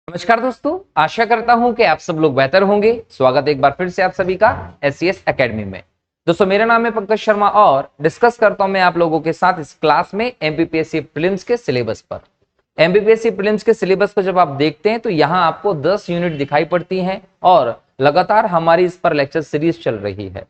नमस्कार दोस्तों, आशा करता हूं कि आप सब लोग बेहतर होंगे। स्वागत है एक बार फिर से आप सभी का SCS एकेडमी में। दोस्तों, मेरा नाम है पंकज शर्मा और डिस्कस करता हूं मैं आप लोगों के साथ इस क्लास में MPPSC प्रीलिम्स के सिलेबस पर। MPPSC प्रीलिम्स के सिलेबस को जब आप देखते हैं तो यहाँ आपको 10 यूनिट दिखाई पड़ती हैं और लगातार हमारी इस पर लेक्चर सीरीज चल रही है।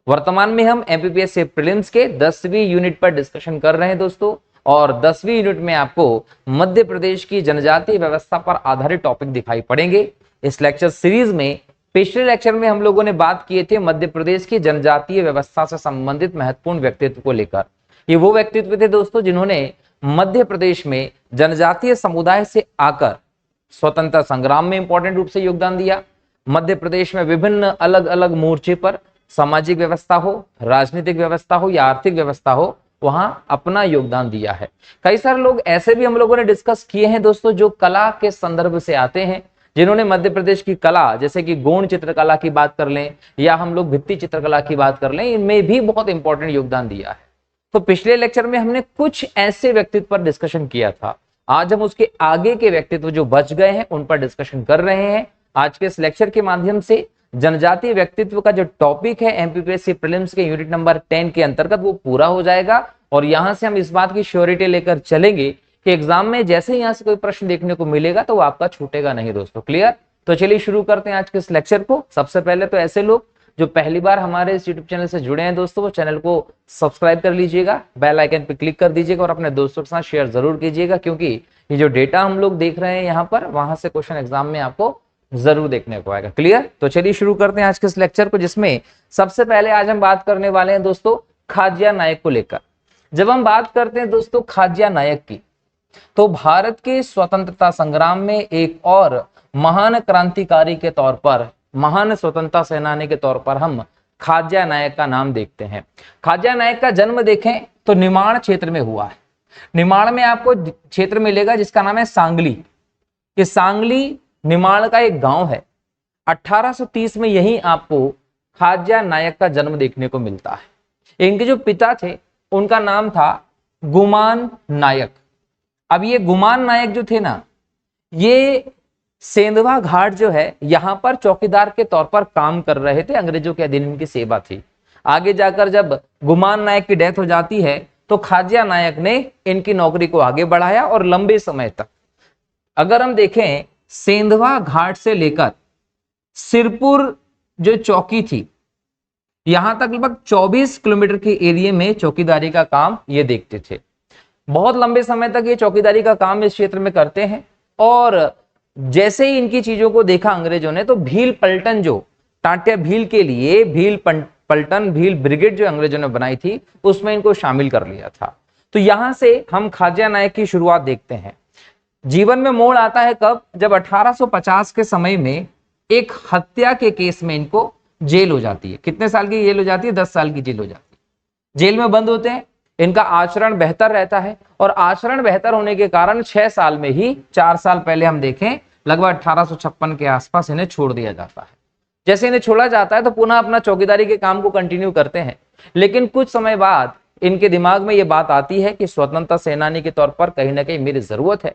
वर्तमान में हम MPPSC प्रीलिम्स के 10वीं यूनिट पर डिस्कशन कर रहे हैं दोस्तों, और 10वीं यूनिट में आपको मध्य प्रदेश की जनजातीय व्यवस्था पर आधारित टॉपिक दिखाई पड़ेंगे। इस लेक्चर सीरीज में पिछले लेक्चर में हम लोगों ने बात किए थे मध्य प्रदेश की जनजातीय व्यवस्था से संबंधित महत्वपूर्ण व्यक्तित्व को लेकर। ये वो व्यक्तित्व थे दोस्तों जिन्होंने मध्य प्रदेश में जनजातीय समुदाय से आकर स्वतंत्रता संग्राम में इंपॉर्टेंट रूप से योगदान दिया। मध्य प्रदेश में विभिन्न अलग अलग मोर्चे पर, सामाजिक व्यवस्था हो, राजनीतिक व्यवस्था हो या आर्थिक व्यवस्था हो, वहां अपना योगदान दिया है। कई सारे लोग ऐसे भी हम लोगों ने डिस्कस किए हैं दोस्तों जो कला के संदर्भ से आते हैं, जिन्होंने मध्य प्रदेश की कला जैसे कि गौण चित्रकला की बात कर लें या हम लोग भित्ति चित्रकला की बात कर लें, इनमें भी बहुत इंपॉर्टेंट योगदान दिया है। तो पिछले लेक्चर में हमने कुछ ऐसे व्यक्तित्व पर डिस्कशन किया था। आज हम उसके आगे के व्यक्तित्व जो बच गए हैं उन पर डिस्कशन कर रहे हैं। आज के इस लेक्चर के माध्यम से जनजातीय व्यक्तित्व का जो टॉपिक है MPPSC प्रीलिम्स के यूनिट नंबर 10 के अंतर्गत वो पूरा हो जाएगा और यहां से हम इस बात की श्योरिटी लेकर चलेंगे कि एग्जाम में जैसे ही यहां से कोई प्रश्न देखने को मिलेगा तो वो आपका छूटेगा नहीं दोस्तों। क्लियर? तो चलिए शुरू करते हैं आज के इस लेक्चर को। सबसे पहले तो ऐसे लोग जो पहली बार हमारे इस यूट्यूब चैनल से जुड़े हैं दोस्तों, वो चैनल को सब्सक्राइब कर लीजिएगा, बेल आइकन पर क्लिक कर दीजिएगा और अपने दोस्तों के साथ शेयर जरूर कीजिएगा, क्योंकि ये जो डेटा हम लोग देख रहे हैं यहाँ पर, वहां से क्वेश्चन एग्जाम में आपको जरूर देखने को आएगा। क्लियर? तो चलिए शुरू करते हैं आज के इस लेक्चर को, जिसमें सबसे पहले आज हम बात करने वाले हैं दोस्तों खाज्या नायक को लेकर। जब हम बात करते हैं दोस्तों खाज्या नायक की, तो भारत के स्वतंत्रता संग्राम में एक और महान क्रांतिकारी के तौर पर, महान स्वतंत्रता सेनानी के तौर पर हम खाज्या नायक का नाम देखते हैं। खाज्या नायक का जन्म देखें तो निमाड़ क्षेत्र में हुआ है। निमाड़ में आपको क्षेत्र मिलेगा जिसका नाम है सांगली। ये सांगली निमाड़ का एक गांव है। 1830 में यही आपको खाज्या नायक का जन्म देखने को मिलता है। इनके जो पिता थे उनका नाम था गुमान नायक। अब ये गुमान नायक जो थे ना, ये सेंधवा घाट जो है यहां पर चौकीदार के तौर पर काम कर रहे थे। अंग्रेजों के अधीन इनकी सेवा थी। आगे जाकर जब गुमान नायक की डेथ हो जाती है तो खाज्या नायक ने इनकी नौकरी को आगे बढ़ाया और लंबे समय तक, अगर हम देखें, सेंधवा घाट से लेकर सिरपुर जो चौकी थी यहां तक लगभग 24 किलोमीटर के एरिया में चौकीदारी का काम ये देखते थे। बहुत लंबे समय तक ये चौकीदारी का काम इस क्षेत्र में करते हैं। और जैसे ही इनकी चीजों को देखा अंग्रेजों ने, तो भील पलटन, जो टाटिया भील के लिए भील पलटन, भील ब्रिगेड जो अंग्रेजों ने बनाई थी, उसमें इनको शामिल कर लिया था। तो यहां से हम खाज्या नायक की शुरुआत देखते हैं। जीवन में मोड़ आता है कब? जब 1850 के समय में एक हत्या के केस में इनको जेल हो जाती है। कितने साल की जेल हो जाती है? 10 साल की जेल हो जाती है। जेल में बंद होते हैं। इनका आचरण बेहतर रहता है और आचरण बेहतर होने के कारण 6 साल में ही, 4 साल पहले हम देखें, लगभग 1856 के आसपास इन्हें छोड़ दिया जाता है। जैसे इन्हें छोड़ा जाता है तो पुनः अपना चौकीदारी के काम को कंटिन्यू करते हैं। लेकिन कुछ समय बाद इनके दिमाग में यह बात आती है कि स्वतंत्रता सेनानी के तौर पर कहीं ना कहीं मेरी जरूरत है।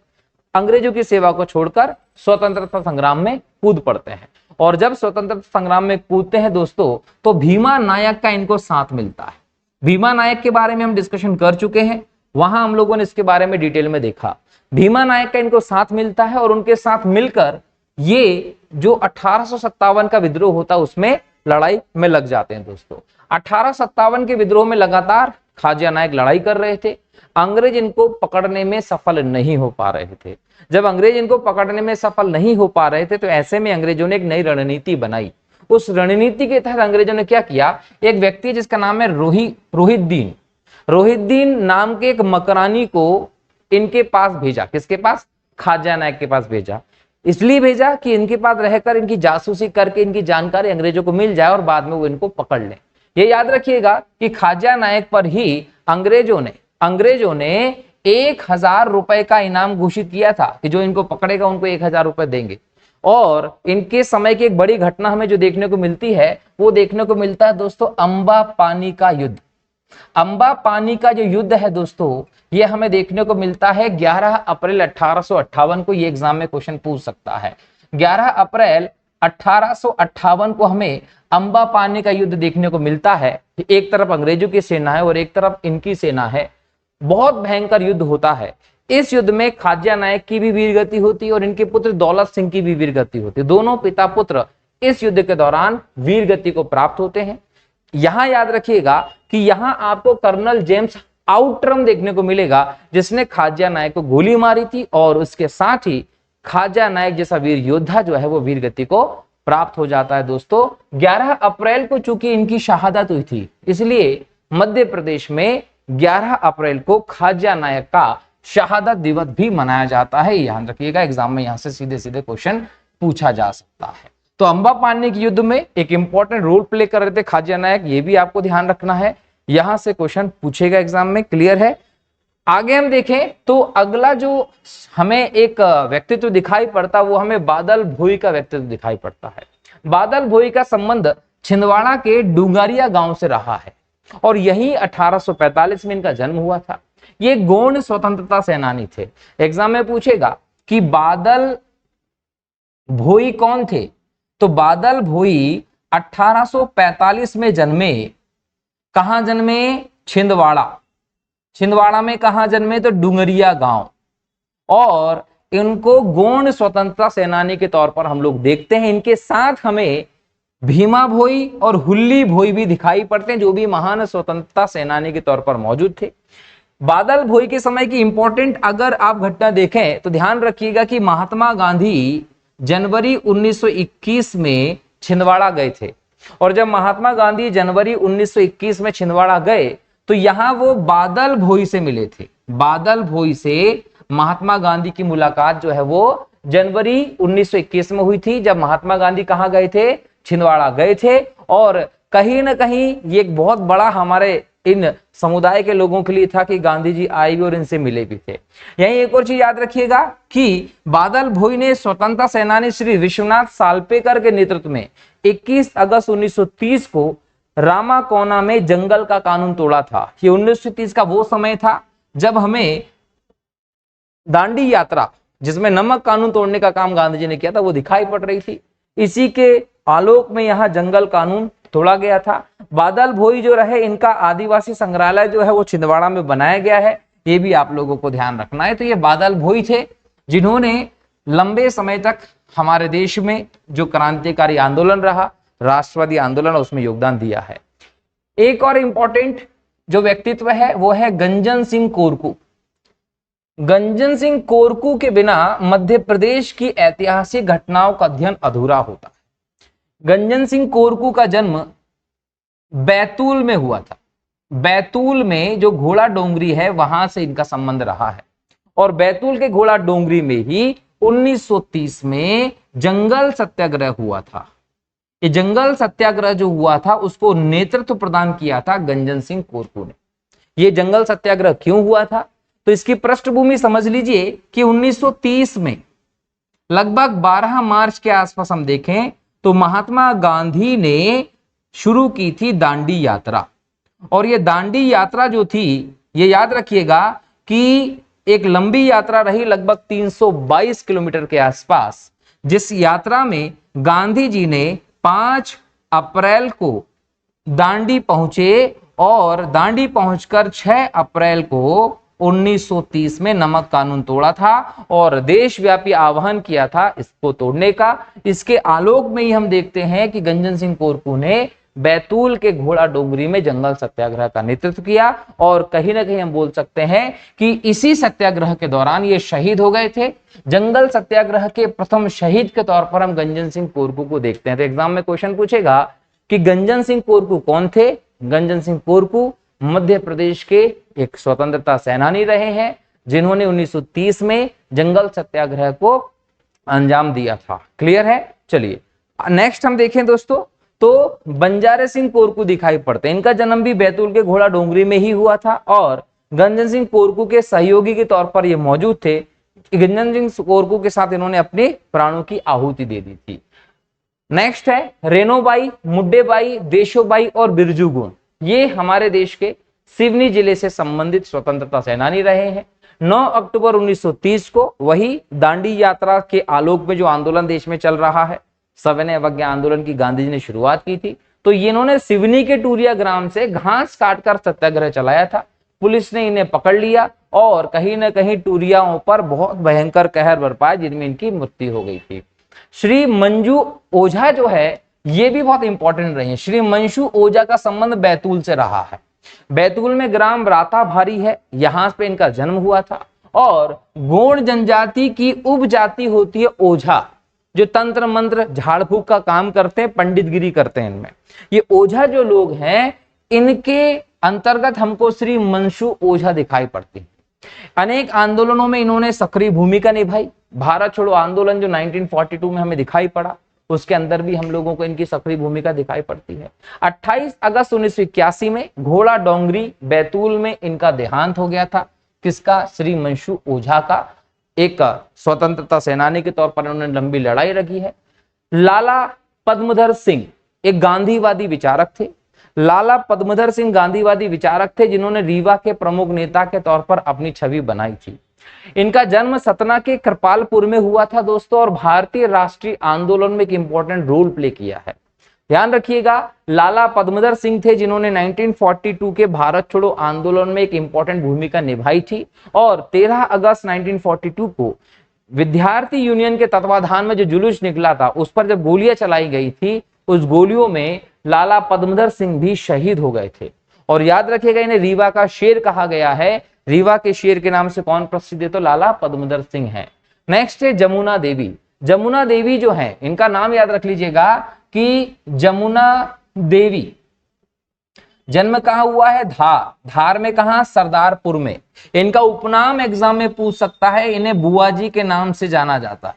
अंग्रेजों की सेवा को छोड़कर स्वतंत्रता संग्राम में कूद पड़ते हैं। और जब स्वतंत्रता संग्राम में कूदते हैं दोस्तों, तो भीमा नायक का इनको साथ मिलता है। भीमा नायक के बारे में हम डिस्कशन कर चुके हैं, वहां हम लोगों ने इसके बारे में डिटेल में देखा। भीमा नायक का इनको साथ मिलता है और उनके साथ मिलकर ये जो 1857 का विद्रोह होता है उसमें लड़ाई में लग जाते हैं दोस्तों। 1857 के विद्रोह में लगातार खाज्या नायक लड़ाई कर रहे थे। अंग्रेज इनको पकड़ने में सफल नहीं हो पा रहे थे। जब अंग्रेज इनको पकड़ने में सफल नहीं हो पा रहे थे तो ऐसे में अंग्रेजों ने एक नई रणनीति बनाई। उस रणनीति के तहत अंग्रेजों ने क्या किया, एक व्यक्ति जिसका नाम है रोहिद्दीन नाम के एक मकरानी को इनके पास भेजा। किसके पास? खाज्या नायक के पास भेजा। इसलिए भेजा कि इनके पास रहकर इनकी जासूसी करके इनकी जानकारी अंग्रेजों को मिल जाए और बाद में वो इनको पकड़ ले। ये याद रखिएगा कि खाज्या नायक पर ही अंग्रेजों ने 1000 रुपए का इनाम घोषित किया था कि जो इनको पकड़ेगा उनको 1000 रुपए देंगे। और इनके समय की एक बड़ी घटना हमें जो देखने को मिलती है, वो देखने को मिलता है दोस्तों अंबा पानी का युद्ध। अंबा पानी का जो युद्ध है दोस्तों, ये हमें देखने को मिलता है 11 अप्रैल 1858 को। ये एग्जाम में क्वेश्चन पूछ सकता है। 11 अप्रैल 1858 को हमें अंबा पानी का युद्ध देखने को मिलता है। एक तरफ अंग्रेजों की सेना है और एक तरफ इनकी सेना है। बहुत भयंकर युद्ध होता है। इस युद्ध में खाज्या नायक की भी वीरगति होती है और इनके पुत्र दौलत सिंह की भी वीरगति होती है। दोनों पिता पुत्र इस युद्ध के दौरान वीरगति को प्राप्त होते हैं। यहां याद रखिएगा कि यहां आपको कर्नल जेम्स आउट्रम देखने को मिलेगा, जिसने खाज्या नायक को गोली मारी थी और उसके साथ ही खाज्या नायक जैसा वीर योद्धा जो है वो वीरगति को प्राप्त हो जाता है। दोस्तों 11 अप्रैल को चूंकि इनकी शहादत हुई थी, इसलिए मध्य प्रदेश में 11 अप्रैल को खाज्या नायक का शहादत दिवस भी मनाया जाता है। ध्यान रखिएगा, एग्जाम में यहां से सीधे सीधे क्वेश्चन पूछा जा सकता है। तो अंबा पानी के युद्ध में एक इंपॉर्टेंट रोल प्ले कर रहे थे खाज्या नायक, ये भी आपको ध्यान रखना है। यहां से क्वेश्चन पूछेगा एग्जाम में, क्लियर है। आगे हम देखें तो अगला जो हमें एक व्यक्तित्व दिखाई पड़ता, वो हमें बादल भोई का व्यक्तित्व दिखाई पड़ता है। बादल भोई का संबंध छिंदवाड़ा के डुंगारिया गांव से रहा है और यही 1845 में इनका जन्म हुआ था। ये गौड़ स्वतंत्रता सेनानी थे। एग्जाम में पूछेगा कि बादल भोई कौन थे, तो बादल भोई 1845 में जन्मे। कहां जन्मे? छिंदवाड़ा। छिंदवाड़ा में कहां जन्मे? तो डुंगरिया गांव। और इनको गौड़ स्वतंत्रता सेनानी के तौर पर हम लोग देखते हैं। इनके साथ हमें भीमा भोई और हुल्ली भोई भी दिखाई पड़ते हैं, जो भी महान स्वतंत्रता सेनानी के तौर पर मौजूद थे। बादल भोई के समय की इंपॉर्टेंट अगर आप घटना देखें तो ध्यान रखिएगा कि महात्मा गांधी जनवरी 1921 में छिंदवाड़ा गए थे। और जब महात्मा गांधी जनवरी 1921 में छिंदवाड़ा गए तो यहां वो बादल भोई से मिले थे। बादल भोई से महात्मा गांधी की मुलाकात जो है वो जनवरी 1921 में हुई थी, जब महात्मा गांधी कहां गए थे? छिंदवाड़ा गए थे। और कहीं ना कहीं ये एक बहुत बड़ा हमारे इन समुदाय के लोगों के लिए था कि गांधी जी आए भी और इनसे मिले भी थे। यही एक और चीज याद रखिएगा कि बादल भोई ने स्वतंत्रता सेनानी श्री विश्वनाथ सालपेकर के नेतृत्व में 21 अगस्त 1930 को रामाकोना में जंगल का कानून तोड़ा था। ये 1930 का वो समय था जब हमें दांडी यात्रा, जिसमें नमक कानून तोड़ने का काम गांधी जी ने किया था, वो दिखाई पड़ रही थी। इसी के आलोक में यहाँ जंगल कानून तोड़ा गया था। बादल भोई जो रहे, इनका आदिवासी संग्रहालय जो है वो छिंदवाड़ा में बनाया गया है, ये भी आप लोगों को ध्यान रखना है। तो ये बादल भोई थे जिन्होंने लंबे समय तक हमारे देश में जो क्रांतिकारी आंदोलन रहा, राष्ट्रवादी आंदोलन, उसमें योगदान दिया है। एक और इंपॉर्टेंट जो व्यक्तित्व है वो है गंजन सिंह कोरकू। गंजन सिंह कोरकू के बिना मध्य प्रदेश की ऐतिहासिक घटनाओं का अध्ययन अधूरा होता है। गंजन सिंह कोरकू का जन्म बैतूल में हुआ था। बैतूल में जो घोड़ा डोंगरी है वहां से इनका संबंध रहा है। और बैतूल के घोड़ा डोंगरी में ही 1930 में जंगल सत्याग्रह हुआ था। ये जंगल सत्याग्रह जो हुआ था उसको नेतृत्व प्रदान किया था गंजन सिंह कोरकू ने। ये जंगल सत्याग्रह क्यों हुआ था, तो इसकी पृष्ठभूमि समझ लीजिए कि 1930 में लगभग 12 मार्च के आसपास हम देखें तो महात्मा गांधी ने शुरू की थी दांडी यात्रा। और ये दांडी यात्रा जो थी, ये याद रखिएगा कि एक लंबी यात्रा रही, लगभग 322 किलोमीटर के आसपास, जिस यात्रा में गांधी जी ने 5 अप्रैल को दांडी पहुंचे और दांडी पहुंचकर 6 अप्रैल को 1930 में नमक कानून तोड़ा था और देशव्यापी आह्वान किया था इसको तोड़ने का। इसके आलोक में ही हम देखते हैं कि गंजन सिंह कोरकू ने बैतूल के घोड़ा डोंगरी में जंगल सत्याग्रह का नेतृत्व किया। और कहीं ना कहीं हम बोल सकते हैं कि इसी सत्याग्रह के दौरान ये शहीद हो गए थे। जंगल सत्याग्रह के प्रथम शहीद के तौर पर हम गंजन सिंह कोरकू को देखते हैं। तो एग्जाम में क्वेश्चन पूछेगा कि गंजन सिंह कोरकू कौन थे। गंजन सिंह कोरकू मध्य प्रदेश के एक स्वतंत्रता सेनानी रहे हैं, जिन्होंने 1930 में जंगल सत्याग्रह को अंजाम दिया था। क्लियर है। चलिए नेक्स्ट हम देखें दोस्तों, तो बंजारे सिंह कोरकू दिखाई पड़ते हैं। इनका जन्म भी बैतूल के घोड़ा डोंगरी में ही हुआ था और गंजन सिंह कोरकू के सहयोगी के तौर पर ये मौजूद थे। गंजन सिंह कोरकू के साथ इन्होंने अपने प्राणों की आहुति दे दी थी। नेक्स्ट है रेणुबाई, मुड्डेबाई, देशोबाई और बिरजू गुण। ये हमारे देश के सिवनी जिले से संबंधित स्वतंत्रता सेनानी रहे हैं। 9 अक्टूबर 1930 को वही दांडी यात्रा के आलोक में जो आंदोलन देश में चल रहा है, सविनय अवज्ञा आंदोलन की गांधी जी ने शुरुआत की थी, तो ये इन्होंने सिवनी के टूरिया ग्राम से घास काटकर सत्याग्रह चलाया था। पुलिस ने इन्हें पकड़ लिया और कहीं ना कहीं टूरियाओं पर बहुत भयंकर कहर बरपाया, जिनमें इनकी मृत्यु हो गई थी। श्री मंजू ओझा जो है ये भी बहुत इंपॉर्टेंट रहे हैं। श्री मंजू ओझा का संबंध बैतूल से रहा है। बैतूल में ग्राम राता भारी है, यहां पे इनका जन्म हुआ था। और गोंड जनजाति की उपजाति होती है ओझा, जो तंत्र मंत्र झाड़ फूक का काम करते हैं, पंडितगिरी करते हैं। इनमें ये ओझा जो लोग हैं, इनके अंतर्गत हमको श्री मंजू ओझा दिखाई पड़ती है। अनेक आंदोलनों में इन्होंने सक्रिय भूमिका निभाई। भारत छोड़ो आंदोलन जो 1942 में हमें दिखाई पड़ा, उसके अंदर भी हम लोगों को इनकी सक्रिय भूमिका दिखाई पड़ती है। 28 अगस्त 1981 में घोड़ा डोंगरी बैतूल में इनका देहांत हो गया था। किसका? श्री मंजू ओझा का। एक स्वतंत्रता सेनानी के तौर पर उन्होंने लंबी लड़ाई लड़ी है। लाला पद्मधर सिंह एक गांधीवादी विचारक थे। लाला पद्मधर सिंह गांधीवादी विचारक थे, जिन्होंने रीवा के प्रमुख नेता के तौर पर अपनी छवि बनाई थी। इनका जन्म सतना के कृपालपुर में हुआ था दोस्तों, और भारतीय राष्ट्रीय आंदोलन में एक इंपॉर्टेंट रोल प्ले किया है। ध्यान रखिएगा, लाला पद्मधर सिंह थे जिन्होंने 1942 के भारत छोड़ो आंदोलन में एक इंपॉर्टेंट भूमिका निभाई थी। और 13 अगस्त 1942 को विद्यार्थी यूनियन के तत्वाधान में जो जुलूस निकला था, उस पर जब गोलियां चलाई गई थी, उस गोलियों में लाला पद्मधर सिंह भी शहीद हो गए थे। और याद रखिएगा, इन्हें रीवा का शेर कहा गया है। रीवा के शेर के नाम से कौन प्रसिद्ध है? तो लाला पद्मधर सिंह है। नेक्स्ट है जमुना देवी। जमुना देवी जो है, इनका नाम याद रख लीजिएगा कि जमुना देवी जन्म कहां हुआ है? धार में। कहां? सरदारपुर में। इनका उपनाम एग्जाम में पूछ सकता है, इन्हें बुआ जी के नाम से जाना जाता है।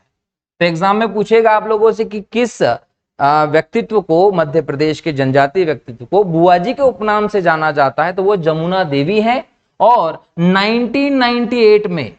तो एग्जाम में पूछेगा आप लोगों से कि किस व्यक्तित्व को, मध्य प्रदेश के जनजातीय व्यक्तित्व को बुआ जी के उपनाम से जाना जाता है, तो वो जमुना देवी है। और 1998 में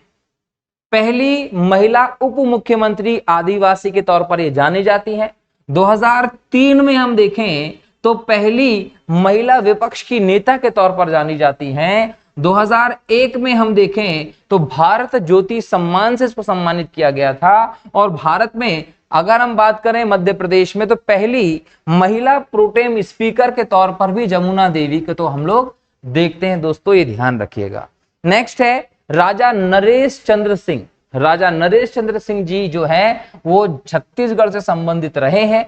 पहली महिला उप मुख्यमंत्री आदिवासी के तौर पर ये जानी जाती हैं। 2003 में हम देखें तो पहली महिला विपक्ष की नेता के तौर पर जानी जाती हैं। 2001 में हम देखें तो भारत ज्योति सम्मान से इसको सम्मानित किया गया था। और भारत में अगर हम बात करें मध्य प्रदेश में, तो पहली महिला प्रोटेम स्पीकर के तौर पर भी जमुना देवी को तो हम लोग देखते हैं दोस्तों, ये ध्यान रखिएगा। नेक्स्ट है राजा नरेश चंद्र सिंह। राजा नरेश चंद्र सिंह जी जो है वो छत्तीसगढ़ से संबंधित रहे हैं।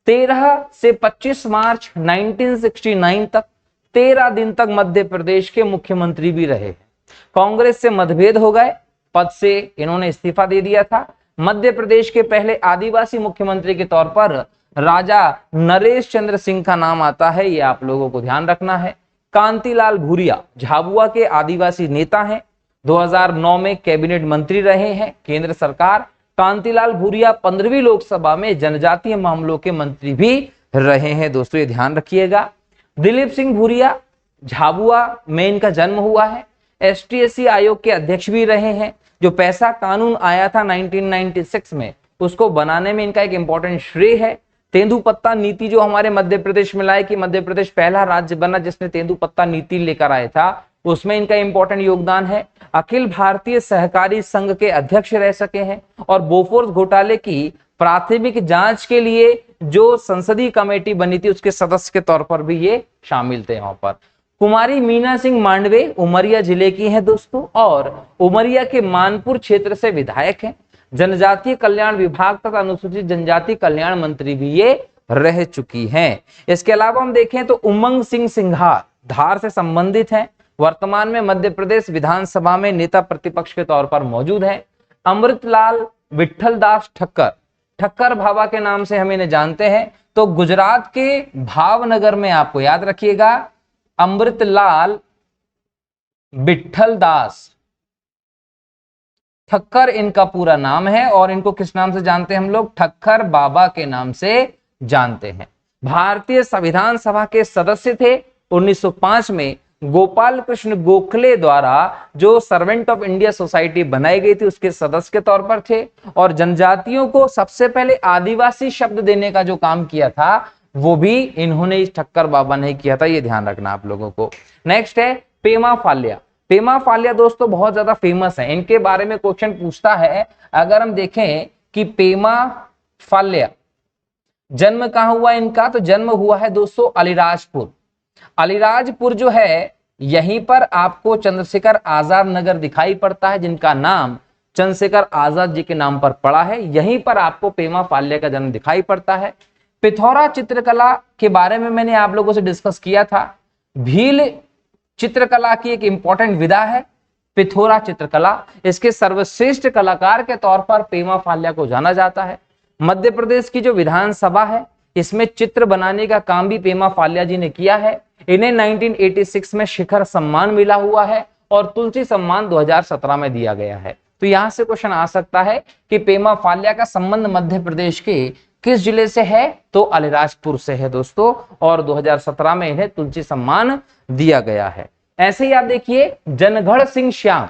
13 से 25 मार्च 1969 तक 13 दिन तक मध्य प्रदेश के मुख्यमंत्री भी रहे। कांग्रेस से मतभेद हो गए, पद से इन्होंने इस्तीफा दे दिया था। मध्य प्रदेश के पहले आदिवासी मुख्यमंत्री के तौर पर राजा नरेश चंद्र सिंह का नाम आता है, ये आप लोगों को ध्यान रखना है। कांतिलाल भूरिया झाबुआ के आदिवासी नेता हैं। 2009 में कैबिनेट मंत्री रहे हैं केंद्र सरकार। कांतिलाल भूरिया 15वीं लोकसभा में जनजातीय मामलों के मंत्री भी रहे हैं दोस्तों, ये ध्यान रखिएगा। दिलीप सिंह भूरिया झाबुआ में इनका जन्म हुआ है। ST/SC आयोग के अध्यक्ष भी रहे हैं। जो पैसा कानून आया था 1996 में, उसको बनाने में इनका एक इंपॉर्टेंट श्रेय है। तेंदुपत्ता नीति जो हमारे मध्य प्रदेश में लाए, कि मध्य प्रदेश पहला राज्य बना जिसने तेंदुपत्ता नीति लेकर आया था, उसमें इनका इंपॉर्टेंट योगदान है। अखिल भारतीय सहकारी संघ के अध्यक्ष रह सके हैं। और बोफोर्स घोटाले की प्राथमिक जांच के लिए जो संसदीय कमेटी बनी थी, उसके सदस्य के तौर पर भी ये शामिल थे। यहाँ पर कुमारी मीना सिंह मांडवे उमरिया जिले की हैं दोस्तों, और उमरिया के मानपुर क्षेत्र से विधायक हैं। जनजातीय कल्याण विभाग तथा अनुसूचित जनजाति कल्याण मंत्री भी ये रह चुकी हैं। इसके अलावा हम देखें तो उमंग सिंह सिंघार धार से संबंधित हैं। वर्तमान में मध्य प्रदेश विधानसभा में नेता प्रतिपक्ष के तौर पर मौजूद है। अमृतलाल विठल दास ठक्कर, ठक्कर बाबा के नाम से हम इन्हें जानते हैं। तो गुजरात के भावनगर में, आपको याद रखिएगा, अमृतलाल विठल दास ठक्कर इनका पूरा नाम है। और इनको किस नाम से जानते हैं हम लोग? ठक्कर बाबा के नाम से जानते हैं। भारतीय संविधान सभा के सदस्य थे। 1905 में गोपाल कृष्ण गोखले द्वारा जो सर्वेंट ऑफ इंडिया सोसाइटी बनाई गई थी, उसके सदस्य के तौर पर थे। और जनजातियों को सबसे पहले आदिवासी शब्द देने का जो काम किया था, वो भी इन्होंने, इस ठक्कर बाबा ने किया था, ये ध्यान रखना आप लोगों को। नेक्स्ट है पेमा फाल्या। पेमा फाल्या दोस्तों बहुत ज्यादा फेमस है, इनके बारे में क्वेश्चन पूछता है। अगर हम देखें कि पेमा फाल्या जन्म कहां हुआ इनका, तो जन्म हुआ है दोस्तों अलीराजपुर। अलीराजपुर जो है यहीं पर आपको चंद्रशेखर आजाद नगर दिखाई पड़ता है, जिनका नाम चंद्रशेखर आजाद जी के नाम पर पड़ा है। यहीं पर आपको पेमा फाल्या का जन्म दिखाई पड़ता है। पिथौरा चित्रकला के बारे में मैंने आप लोगों से डिस्कस किया था। भील चित्रकला की एक इंपॉर्टेंट विधा है पिथौरा चित्रकला। इसके सर्वश्रेष्ठ कलाकार के तौर पर पेमा फाल्या को जाना जाता है। मध्य प्रदेश की जो विधानसभा है, इसमें चित्र बनाने का काम भी पेमा फाल्या जी ने किया है। इन्हें 1986 में शिखर सम्मान मिला हुआ है और तुलसी सम्मान 2017 में दिया गया है। तो यहां से क्वेश्चन आ सकता है कि पेमा फाल्या का संबंध मध्य प्रदेश के किस जिले से है, तो अलीराजपुर से है दोस्तों, और 2017 में इन्हें तुलसी सम्मान दिया गया है। ऐसे ही आप देखिए जनगढ़ सिंह श्याम,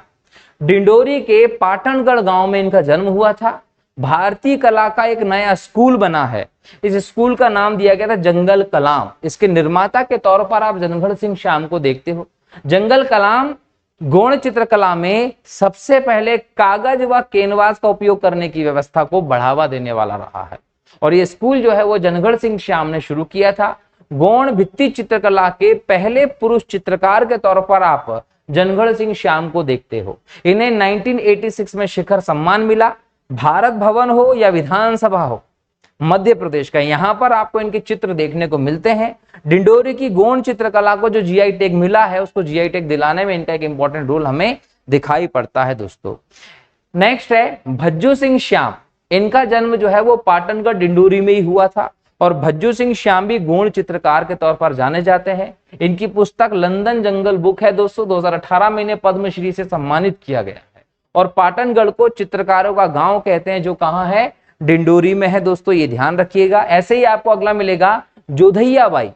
डिंडोरी के पाटनगढ़ गांव में इनका जन्म हुआ था। भारतीय कला का एक नया स्कूल बना है, इस स्कूल का नाम दिया गया था जंगल कलाम। इसके निर्माता के तौर पर आप जनगढ़ सिंह श्याम को देखते हो। जंगल कलाम गौण चित्रकला में सबसे पहले कागज व कैनवास का उपयोग करने की व्यवस्था को बढ़ावा देने वाला रहा है, और ये स्कूल जो है वो जनगढ़ सिंह श्याम ने शुरू किया था। गौण भित्ति चित्रकला के पहले पुरुष चित्रकार के तौर पर आप जनगढ़ सिंह श्याम को देखते हो। इन्हें 1986 में शिखर सम्मान मिला। भारत भवन हो या विधानसभा हो मध्य प्रदेश का, यहां पर आपको इनके चित्र देखने को मिलते हैं। डिंडोरी की गौण चित्रकला को जो जीआई टैग मिला है, उसको जीआई टैग दिलाने में इनका एक इंपॉर्टेंट रोल हमें दिखाई पड़ता है दोस्तों। नेक्स्ट है भज्जू सिंह श्याम। इनका जन्म जो है वो पाटनगढ़ डिंडोरी में ही हुआ था, और भज्जू सिंह श्याम भी गौण चित्रकार के तौर पर जाने जाते हैं। इनकी पुस्तक लंदन जंगल बुक है दोस्तों, 2018 में इन्हें पद्मश्री से सम्मानित किया गया है। और पाटनगढ़ को चित्रकारों का गांव कहते हैं, जो कहां है, डिंडोरी में है दोस्तों, ये ध्यान रखिएगा। ऐसे ही आपको अगला मिलेगा जोधैया बाई।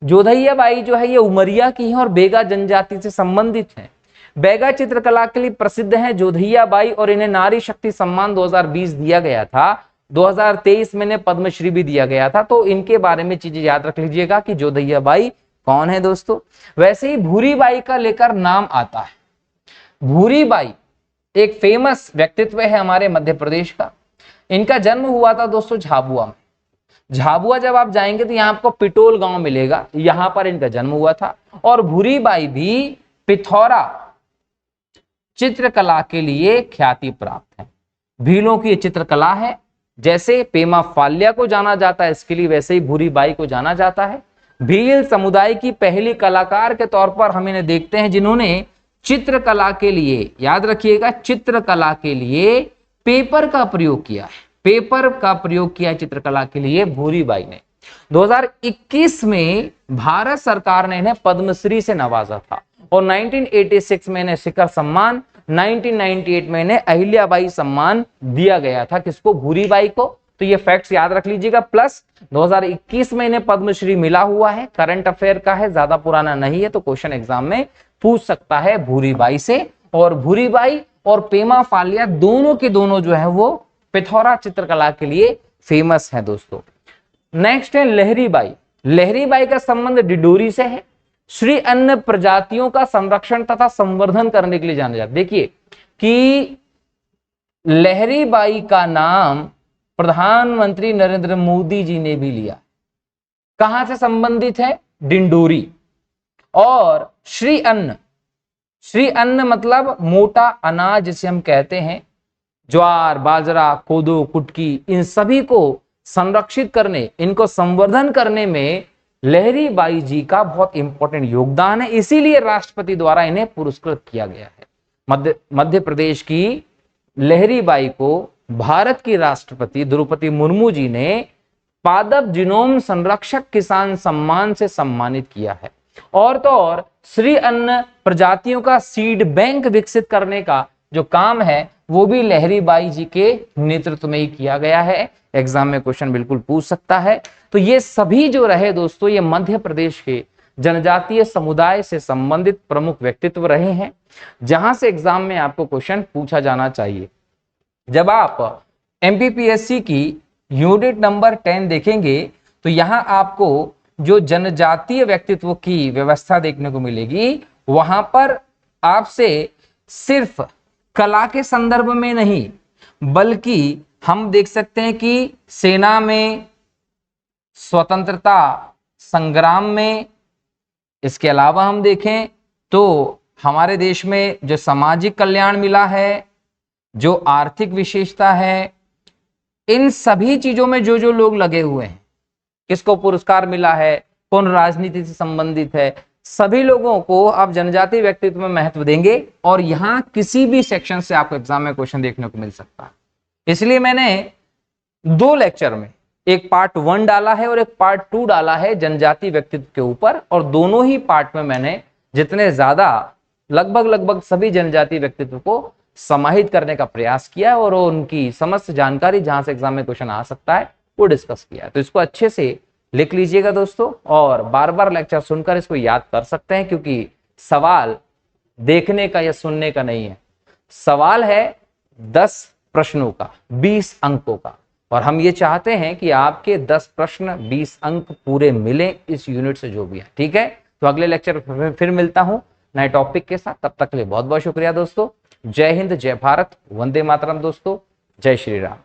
जोधैया बाई जो है ये उमरिया की है और बेगा जनजाति से संबंधित है। बेगा चित्रकला के लिए प्रसिद्ध है जोधैया बाई, और इन्हें नारी शक्ति सम्मान 2020 दिया गया था। 2023 में इन्हें पद्मश्री भी दिया गया था। तो इनके बारे में चीजें याद रख लीजिएगा कि जोधैया बाई कौन है दोस्तों। वैसे ही भूरी बाई का लेकर नाम आता है। भूरी बाई एक फेमस व्यक्तित्व है हमारे मध्य प्रदेश का। इनका जन्म हुआ था दोस्तों झाबुआ में। झाबुआ जब आप जाएंगे तो यहाँ आपको पिटोल गांव मिलेगा, यहां पर इनका जन्म हुआ था। और भूरी बाई भी पिथौरा चित्रकला के लिए ख्याति प्राप्त है। भीलों की चित्रकला है, जैसे पेमा फाल्या को जाना जाता है इसके लिए, वैसे ही भूरी बाई को जाना जाता है। भील समुदाय की पहली कलाकार के तौर पर हम इन्हें देखते हैं, जिन्होंने चित्रकला के लिए, याद रखिएगा, चित्रकला के लिए पेपर का प्रयोग किया है। पेपर का प्रयोग किया है चित्रकला के लिए भूरी बाई ने। 2021 में भारत सरकार ने इन्हें पद्मश्री से नवाजा था, और 1986 में इन्हें शिखर सम्मान, 1998 में इन्हें अहिल्याबाई सम्मान दिया गया था। किसको? भूरी बाई को। तो ये फैक्ट्स याद रख लीजिएगा। प्लस 2021 में इन्हें पद्मश्री मिला हुआ है, करंट अफेयर का है, ज्यादा पुराना नहीं है, तो क्वेश्चन एग्जाम में पूछ सकता है भूरी बाई से। और भूरी बाई और पेमा फाल्या दोनों के दोनों जो है वो पिथौरा चित्रकला के लिए फेमस है दोस्तों। नेक्स्ट है लहरी बाई। लहरी बाई का संबंध डिडोरी से है। श्री अन्न प्रजातियों का संरक्षण तथा संवर्धन करने के लिए जाने जाते। देखिए कि लहरी बाई का नाम प्रधानमंत्री नरेंद्र मोदी जी ने भी लिया। कहां से संबंधित है? डिंडोरी। और श्री अन्न, श्री अन्न मतलब मोटा अनाज जिसे हम कहते हैं, ज्वार, बाजरा, कोदो, कुटकी, इन सभी को संरक्षित करने, इनको संवर्धन करने में लहरी बाई जी का बहुत इंपॉर्टेंट योगदान है। इसीलिए राष्ट्रपति द्वारा इन्हें पुरस्कृत किया गया है। मध्य प्रदेश की लहरी बाई को भारत की राष्ट्रपति द्रौपदी मुर्मू जी ने पादप जीनोम संरक्षक किसान सम्मान से सम्मानित किया है। और तो और श्री अन्न प्रजातियों का सीड बैंक विकसित करने का जो काम है वो भी लहरी बाई जी के नेतृत्व में ही किया गया है। एग्जाम में क्वेश्चन बिल्कुल पूछ सकता है। तो ये सभी जो रहे दोस्तों, ये मध्य प्रदेश के जनजातीय समुदाय से संबंधित प्रमुख व्यक्तित्व रहे हैं, जहां से एग्जाम में आपको क्वेश्चन पूछा जाना चाहिए। जब आप एमपीपीएससी की यूनिट नंबर 10 देखेंगे तो यहां आपको जो जनजातीय व्यक्तित्व की व्यवस्था देखने को मिलेगी, वहां पर आपसे सिर्फ कला के संदर्भ में नहीं, बल्कि हम देख सकते हैं कि सेना में, स्वतंत्रता संग्राम में, इसके अलावा हम देखें तो हमारे देश में जो सामाजिक कल्याण मिला है, जो आर्थिक विशेषता है, इन सभी चीजों में जो जो लोग लगे हुए हैं, किसको पुरस्कार मिला है, कौन राजनीति से संबंधित है, सभी लोगों को आप जनजातीय व्यक्तित्व में महत्व देंगे। और यहां किसी भी सेक्शन से आपको एग्जाम में क्वेश्चन देखने को मिल सकता है। इसलिए मैंने 2 लेक्चर में एक पार्ट 1 डाला है और एक पार्ट 2 डाला है जनजातीय व्यक्तित्व के ऊपर, और दोनों ही पार्ट में मैंने जितने ज्यादा लगभग सभी जनजातीय व्यक्तित्व को समाहित करने का प्रयास किया और उनकी समस्त जानकारी जहां से एग्जाम में क्वेश्चन आ सकता है वो डिस्कस किया। तो इसको अच्छे से लिख लीजिएगा दोस्तों, और बार बार लेक्चर सुनकर इसको याद कर सकते हैं, क्योंकि सवाल देखने का या सुनने का नहीं है, सवाल है 10 प्रश्नों का, 20 अंकों का, और हम ये चाहते हैं कि आपके 10 प्रश्न 20 अंक पूरे मिले इस यूनिट से जो भी है। ठीक है, तो अगले लेक्चर फिर मिलता हूं नए टॉपिक के साथ। तब तक के लिए बहुत बहुत शुक्रिया दोस्तों। जय हिंद, जय भारत, वंदे मातरम दोस्तों, जय श्री राम।